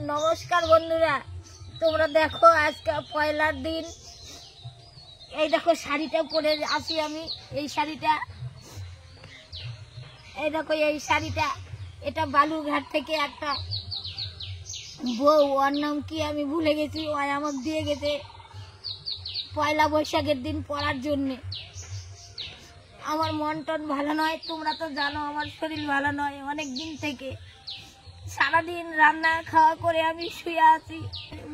नमस्कार बंधुरा তোমরা দেখো আজকে পয়লার দিন এই দেখো শাড়িটা পরে আছি আমি এই শাড়িটা এই দেখো এই শাড়িটা এটা বালুরঘাট থেকে একটা বউ ওর নাম কি আমি ভুলে গেছি ও আমাকে দিয়ে গেছে পয়লা বৈশাখের দিন পরার জন্য আমার মন টন ভালো নয় তোমরা তো জানো আমার শরীর ভালো নয় অনেক দিন থেকে সারা দিন রান্না খাওয়া করে আমি শুয়ে আছি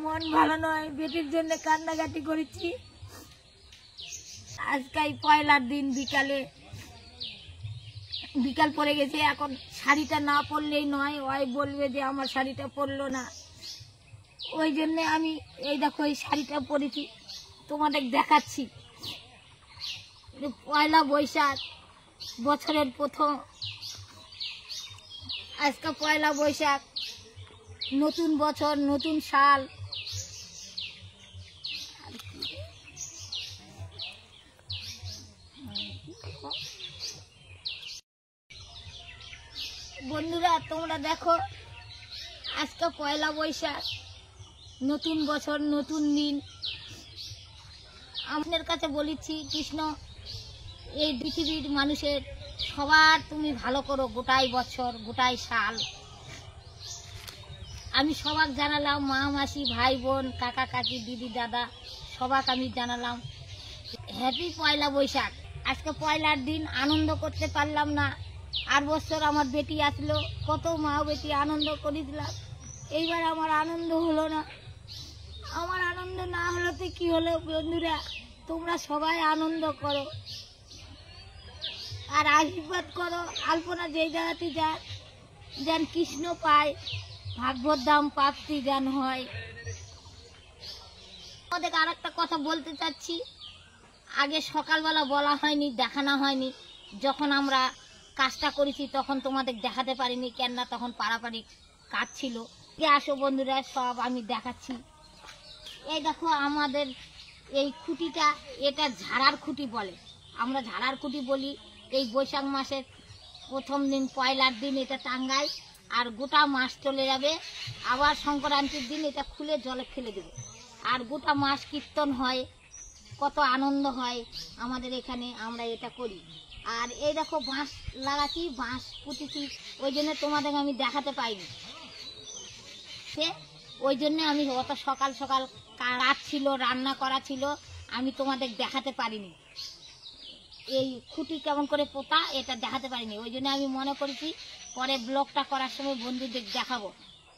মন ভালো নয় বেটির জন্য কান্নাকাটি করেছি আজকে পয়লার দিন বিকাল পড়ে গেছে এখন শাড়িটা না পরলেই নয় ওই বলবে যে আমার শাড়িটা পরলো না ওই জন্য আমি এই দেখো এই শাড়িটা পরেছি তোমাদের দেখাচ্ছি পয়লা বৈশাখ বছরের প্রথম আজকে পয়লা বৈশাখ নতুন বছর নতুন সাল বন্ধুরা তোমরা দেখো আজকে পয়লা বৈশাখ নতুন বছর নতুন দিন আপনার কাছে বলেছি কৃষ্ণ এই পৃথিবীর মানুষের সবার তুমি ভালো করো গোটাই বছর গোটাই সাল আমি সবাক জানালাম মা মাসি ভাই বোন কাকা কাকি দিদি দাদা সবাক আমি জানালাম হ্যাপি পয়লা বৈশাখ আজকে পয়লার দিন আনন্দ করতে পারলাম না আর বছর আমার বেটি আসলো কত মা বেটি আনন্দ করেছিলাম এইবার আমার আনন্দ হলো না আমার আনন্দ না হলোতে কি হলো বন্ধুরা তোমরা সবাই আনন্দ করো আর আশীর্বাদ করো আলপনা যেই জায়গাতে যায় যেন কৃষ্ণ পায় ভাগবত দাম প্রাপ্তি যেন হয় আমাদের আর একটা কথা বলতে চাচ্ছি আগে সকালবেলা বলা হয়নি দেখানো হয়নি যখন আমরা কাজটা করেছি তখন তোমাদের দেখাতে পারিনি কেননা তখন পাড়াপাড়ি কাজ ছিল আসো বন্ধুরা সব আমি দেখাচ্ছি এই দেখো আমাদের এই খুঁটিটা এটা ঝাড়ার খুঁটি বলে আমরা ঝাড়ার খুঁটি বলি এই বৈশাখ মাসের প্রথম দিন পয়লার দিন এটা টাঙ্গাই আর গোটা মাস চলে যাবে আবার সংক্রান্তির দিন এটা খুলে জলে ফেলে দেবে আর গোটা মাস কীর্তন হয় কত আনন্দ হয় আমাদের এখানে আমরা এটা করি আর এই দেখো বাঁশ লাগাচ্ছি বাঁশ পুঁতেছি ওই জন্য তোমাদের আমি দেখাতে পাইনি ওই জন্য আমি অত সকাল সকাল রাত ছিল রান্না করা ছিল আমি তোমাদের দেখাতে পারিনি এই খুঁটি কেমন করে পোতা এটা দেখাতে পারিনি ওই জন্য আমি মনে করেছি পরে ব্লগটা করার সময় বন্ধুদের দেখাবো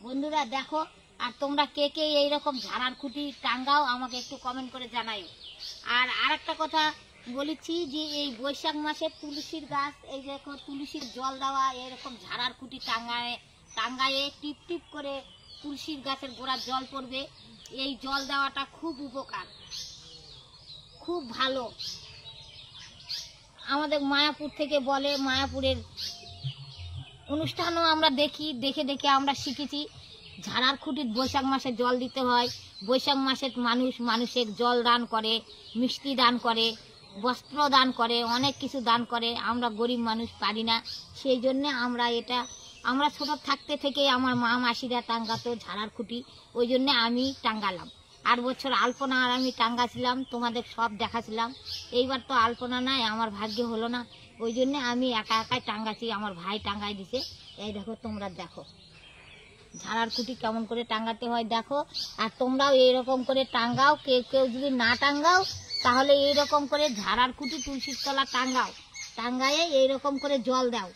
বন্ধুরা দেখো আর তোমরা কে কে এইরকম ঝাড়ার খুঁটি টাঙ্গাও আমাকে একটু কমেন্ট করে জানাইও আর আরেকটা কথা বলেছি যে এই বৈশাখ মাসে তুলসীর গাছ এই দেখো তুলসীর জল দেওয়া এরকম ঝাড়ার খুঁটি টাঙ্গায়ে টিপ টিপ করে তুলসীর গাছের গোড়ার জল পড়বে এই জল দেওয়াটা খুব উপকার খুব ভালো আমাদের মায়াপুর থেকে বলে মায়াপুরের অনুষ্ঠানও আমরা দেখি, দেখে দেখে আমরা শিখেছি ঝাড়ার খুঁটির বৈশাখ মাসে জল দিতে হয়। বৈশাখ মাসে মানুষের জল দান করে, মিষ্টি দান করে, বস্ত্র দান করে, অনেক কিছু দান করে। আমরা গরিব মানুষ পারি না, সেই জন্যে আমরা ছোট থাকতে থেকে আমার মা মাসিরা টাঙ্গাতো ঝাড়ার খুঁটি, ওই জন্যে আমি টাঙ্গালাম। 8 বছর আলপনা আর আমি টাঙ্গাছিলাম, তোমাদের সব দেখাছিলাম। এইবার তো আলপনা নাই, আমার ভাগ্যে হলো না, ওই জন্যে আমি একা একাই টাঙ্গাছি, আমার ভাই টাঙ্গাই দিছে। এই দেখো, তোমরা দেখো ঝাড়ার খুঁটি কেমন করে টাঙ্গাতে হয় দেখো। আর তোমরাও এইরকম করে টাঙ্গাও, কেউ যদি না টাঙ্গাও তাহলে এইরকম করে ঝাড়ার খুঁটি তুলসীর তলা টাঙ্গাও, টাঙ্গায়ে এইরকম করে জল দাও।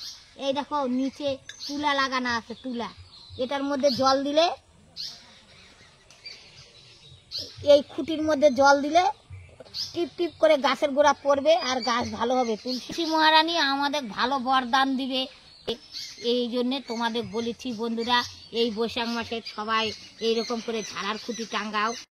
এই দেখো নিচে তুলা লাগানো আছে, তুলা, এটার মধ্যে জল দিলে, এই খুঁটির মধ্যে জল দিলে টিপ টিপ করে গাছের গোড়া পড়বে আর গাছ ভালো হবে। তুলসী মহারানী আমাদের ভালো বরদান দিবে, এই জন্যে তোমাদের বলেছি বন্ধুরা, এই বৈশাখ মাসে সবাই এইরকম করে ঝাড়ার খুঁটি টাঙ্গাও।